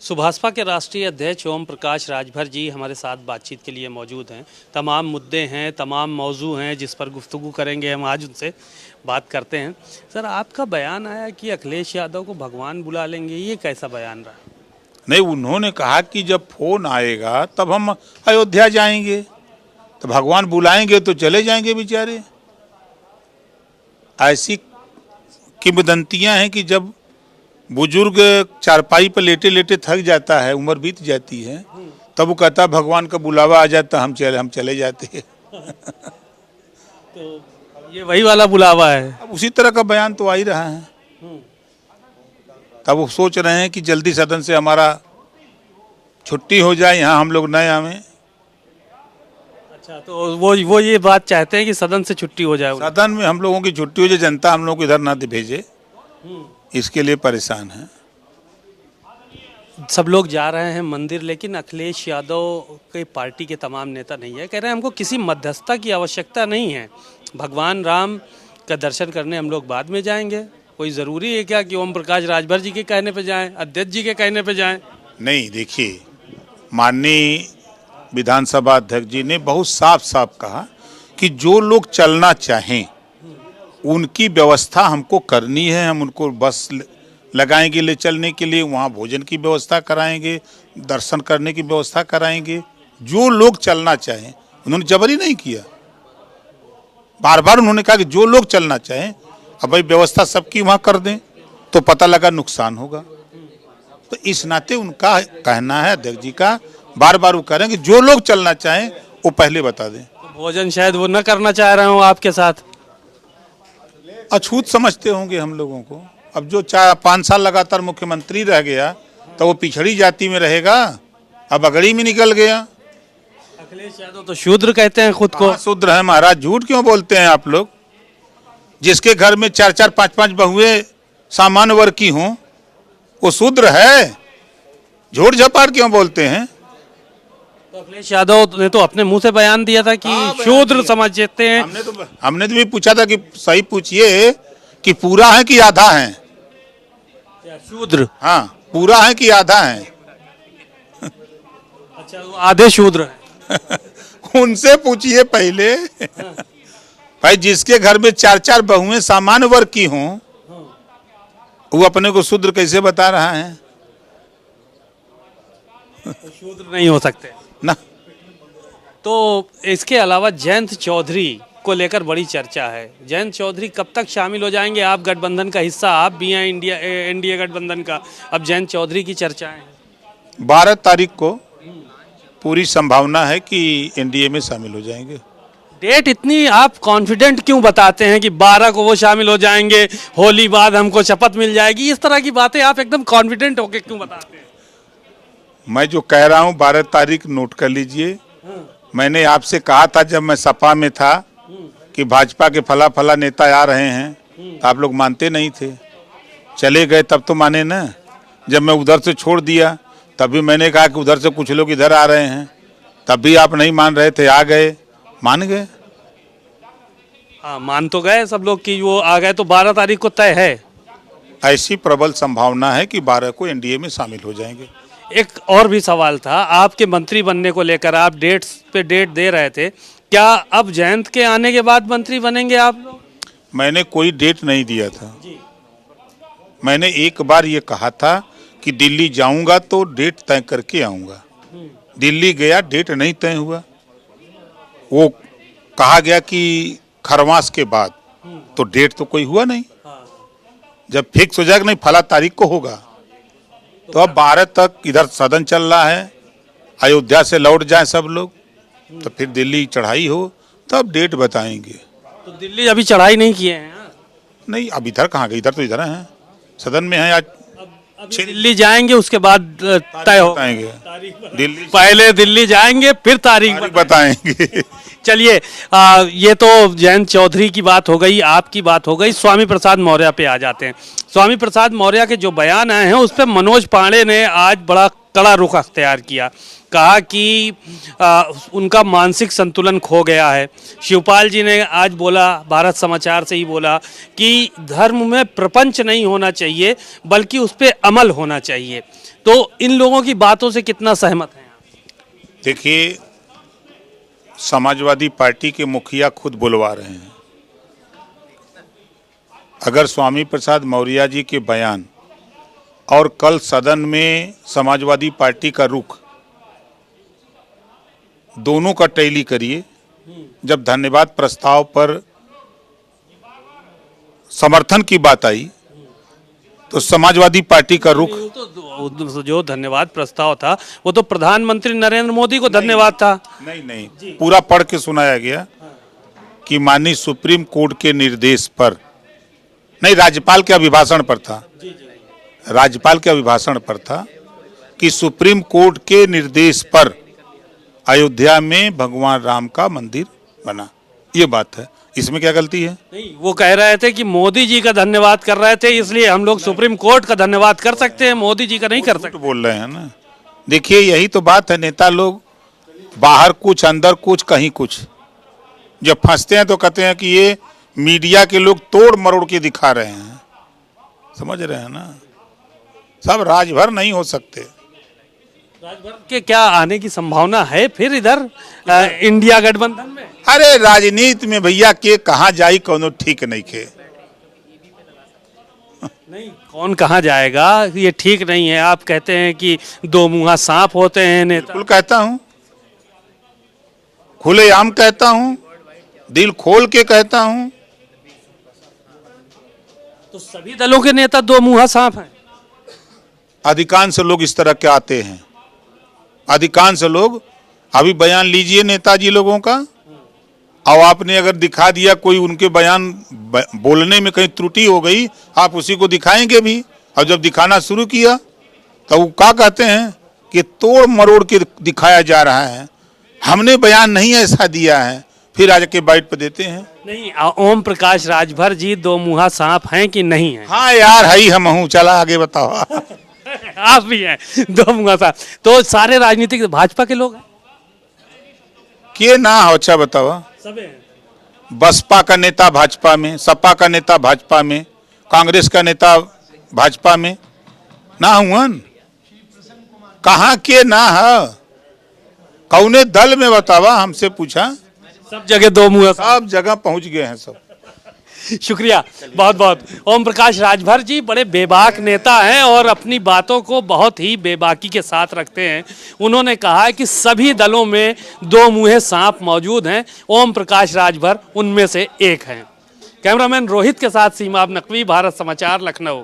सुभाषपा के राष्ट्रीय अध्यक्ष ओम प्रकाश राजभर जी हमारे साथ बातचीत के लिए मौजूद हैं। तमाम मुद्दे हैं, तमाम मौजू हैं जिस पर गुफ्तगू करेंगे। हम आज उनसे बात करते हैं। सर, आपका बयान आया कि अखिलेश यादव को भगवान बुला लेंगे, ये कैसा बयान रहा? नहीं, उन्होंने कहा कि जब फोन आएगा तब हम अयोध्या जाएंगे, तो भगवान बुलाएंगे तो चले जाएंगे बेचारे। ऐसी किंवदंतियां हैं कि जब बुजुर्ग चारपाई पर लेटे लेटे थक जाता है, उम्र बीत जाती है, तब वो कहता है भगवान का बुलावा आ जाता, हम चले जाते हैं। तो ये वही वाला बुलावा है। अब उसी तरह का बयान तो आ ही रहा है। तब वो सोच रहे हैं कि जल्दी सदन से हमारा छुट्टी हो जाए, यहाँ हम लोग न आवें। अच्छा, तो वो ये बात चाहते हैं कि सदन से छुट्टी हो जाए। सदन में हम लोगों की छुट्टी हो जाए, जनता हम लोग को इधर ना भेजे, इसके लिए परेशान है। सब लोग जा रहे हैं मंदिर, लेकिन अखिलेश यादव के पार्टी के तमाम नेता नहीं है। कह रहे हैं हमको किसी मध्यस्थता की आवश्यकता नहीं है, भगवान राम का दर्शन करने हम लोग बाद में जाएंगे। कोई ज़रूरी है क्या कि ओम प्रकाश राजभर जी के कहने पे जाएं, अध्यक्ष जी के कहने पे जाएं? नहीं, देखिए, माननीय विधानसभा अध्यक्ष जी ने बहुत साफ साफ कहा कि जो लोग चलना चाहें उनकी व्यवस्था हमको करनी है। हम उनको बस लगाएंगे ले चलने के लिए, वहाँ भोजन की व्यवस्था कराएंगे, दर्शन करने की व्यवस्था कराएंगे। जो लोग चलना चाहें, उन्होंने जबरी नहीं किया। बार बार उन्होंने कहा कि जो लोग चलना चाहें, अब भाई व्यवस्था सबकी वहाँ कर दें तो पता लगा नुकसान होगा। तो इस नाते उनका कहना है, अध्यक्ष जी का, बार बार वो कह रहे हैं कि जो लोग चलना चाहें वो पहले बता दें। तो भोजन शायद वो न करना चाह रहे हो आपके साथ, अछूत समझते होंगे हम लोगों को। अब जो 4-5 साल लगातार मुख्यमंत्री रह गया तो वो पिछड़ी जाति में रहेगा, अब अगड़ी में निकल गया। अखिलेश यादव तो शूद्र कहते हैं खुद को। शूद्र है महाराज, झूठ क्यों बोलते हैं आप लोग? जिसके घर में 4-4, 5-5 बहुएं सामान्य वर्ग की हों वो शूद्र है? झूठ झपाट क्यों बोलते हैं? तो अखिलेश यादव ने तो अपने मुंह से बयान दिया था कि शूद्र समझते हैं। हमने तो भी पूछा था कि सही पूछिए कि पूरा है कि आधा है? शूद्र? हाँ, पूरा है कि आधा है? अच्छा, वो आधे शूद्र हैं। उनसे पूछिए पहले। भाई, जिसके घर में 4-4 बहुएं सामान्य वर्ग की हों वो अपने को शूद्र कैसे बता रहा है? तो शूद्र नहीं हो सकते ना। तो इसके अलावा जयंत चौधरी को लेकर बड़ी चर्चा है। जयंत चौधरी कब तक शामिल हो जाएंगे? आप गठबंधन का हिस्सा, आप भी हैं एनडीए गठबंधन का। अब जयंत चौधरी की चर्चाएं हैं। 12 तारीख को पूरी संभावना है कि एनडीए में शामिल हो जाएंगे। डेट इतनी आप कॉन्फिडेंट क्यों बताते हैं कि 12 को वो शामिल हो जाएंगे, होली बाद हमको शपथ मिल जाएगी? इस तरह की बातें आप एकदम कॉन्फिडेंट होकर क्यों बताते हैं? मैं जो कह रहा हूँ 12 तारीख नोट कर लीजिए। मैंने आपसे कहा था जब मैं सपा में था कि भाजपा के फला फला नेता आ रहे हैं, तो आप लोग मानते नहीं थे। चले गए तब तो माने ना। जब मैं उधर से छोड़ दिया तब भी मैंने कहा कि उधर से कुछ लोग इधर आ रहे हैं, तब भी आप नहीं मान रहे थे। आ गए, मान गए। हाँ, मान तो गए सब लोग कि वो आ गए। तो 12 तारीख को तय है? ऐसी प्रबल संभावना है कि 12 को एनडीए में शामिल हो जाएंगे। एक और भी सवाल था आपके मंत्री बनने को लेकर, आप डेट्स पे डेट दे रहे थे। क्या अब जयंत के आने के बाद मंत्री बनेंगे आप लोग? मैंने कोई डेट नहीं दिया था। मैंने एक बार ये कहा था कि दिल्ली जाऊंगा तो डेट तय करके आऊंगा। दिल्ली गया, डेट नहीं तय हुआ। वो कहा गया कि खरमास के बाद, तो डेट तो कोई हुआ नहीं। जब फिक्स हो जाएगा नहीं फला तारीख को होगा, तो अब 12 तक इधर सदन चल रहा है, अयोध्या से लौट जाए सब लोग, तो फिर दिल्ली चढ़ाई हो तब डेट बताएंगे। तो दिल्ली अभी चढ़ाई नहीं किए हैं? नहीं, अब इधर कहाँ गए? इधर तो इधर हैं, सदन में हैं। आज दिल्ली जाएंगे, उसके बाद तय हो बताएंगे। दिल्ली पहले दिल्ली जाएंगे, फिर तारीख बताएंगे। चलिए, ये तो जयंत चौधरी की बात हो गई, आपकी बात हो गई। स्वामी प्रसाद मौर्य पे आ जाते हैं। स्वामी प्रसाद मौर्य के जो बयान आए हैं उस पर मनोज पांडे ने आज बड़ा कड़ा रुख अख्तियार किया। कहा कि उनका मानसिक संतुलन खो गया है। शिवपाल जी ने आज बोला, भारत समाचार से ही बोला कि धर्म में प्रपंच नहीं होना चाहिए बल्कि उस पर अमल होना चाहिए। तो इन लोगों की बातों से कितना सहमत हैं आप? देखिए, समाजवादी पार्टी के मुखिया खुद बुलवा रहे हैं। अगर स्वामी प्रसाद मौर्य जी के बयान और कल सदन में समाजवादी पार्टी का रुख, दोनों का टैली करिए। जब धन्यवाद प्रस्ताव पर समर्थन की बात आई तो समाजवादी पार्टी का रुख, तो जो धन्यवाद प्रस्ताव था वो तो प्रधानमंत्री नरेंद्र मोदी को धन्यवाद था। नहीं, पूरा पढ़ के सुनाया गया कि माननीय सुप्रीम कोर्ट के निर्देश पर, नहीं, राज्यपाल के अभिभाषण पर था, राज्यपाल के अभिभाषण पर था कि सुप्रीम कोर्ट के निर्देश पर अयोध्या में भगवान राम का मंदिर बना। ये बात है, इसमें क्या गलती है? नहीं, वो कह रहे थे कि मोदी जी का धन्यवाद कर रहे थे, इसलिए हम लोग सुप्रीम कोर्ट का धन्यवाद कर सकते हैं, मोदी जी का नहीं कर सकते। बोल रहे हैं ना। देखिए, यही तो बात है, नेता लोग बाहर कुछ अंदर कुछ कहीं कुछ। जब फंसते हैं तो कहते हैं कि ये मीडिया के लोग तोड़ मरोड़ के दिखा रहे हैं। समझ रहे हैं ना, सब राजभर नहीं हो सकते। राजभर के क्या आने की संभावना है फिर इधर इंडिया गठबंधन में? अरे राजनीति में भैया के कहाँ जाई कोनो ठीक नहीं खे। नहीं, कौन कहाँ जाएगा ये ठीक नहीं है। आप कहते हैं कि दो मुँहा सांप होते हैं नेता। बिल्कुल कहता हूँ, खुलेआम कहता हूँ, दिल खोल के कहता हूँ। तो सभी दलों के नेता दो मुँहा सांप हैं। अधिकांश लोग इस तरह के आते हैं, अधिकांश लोग। अभी बयान लीजिए नेताजी लोगों का, और आपने अगर दिखा दिया कोई उनके बयान बोलने में कहीं त्रुटि हो गई, आप उसी को दिखाएंगे भी। और जब दिखाना शुरू किया तो वो क्या कहते हैं कि तोड़ मरोड़ के दिखाया जा रहा है, हमने बयान नहीं ऐसा दिया है, फिर आज के बाइट पे देते हैं। नहीं, ओम प्रकाश राजभर जी दो मुँहा सांप हैं कि नहीं है? हाँ यार, है ही हम हूँ। चला आगे बताओ। आप भी हैं दो मुँहा सांप। तो सारे राजनीतिक भाजपा के लोग हैं के ना हो? अच्छा बताओ। सब हैं। बसपा का नेता भाजपा में, सपा का नेता भाजपा में, कांग्रेस का नेता भाजपा में ना हुआ। कहाँ के ना है? कौने दल में बतावा? हमसे पूछा। सब जगह दो मुँहा सब जगह पहुंच गए हैं सब। शुक्रिया बहुत बहुत। ओम प्रकाश राजभर जी बड़े बेबाक नेता हैं और अपनी बातों को बहुत ही बेबाकी के साथ रखते हैं। उन्होंने कहा है कि सभी दलों में दो मुँहे सांप मौजूद हैं, ओम प्रकाश राजभर उनमें से एक हैं। कैमरामैन रोहित के साथ सीमा नकवी, भारत समाचार, लखनऊ।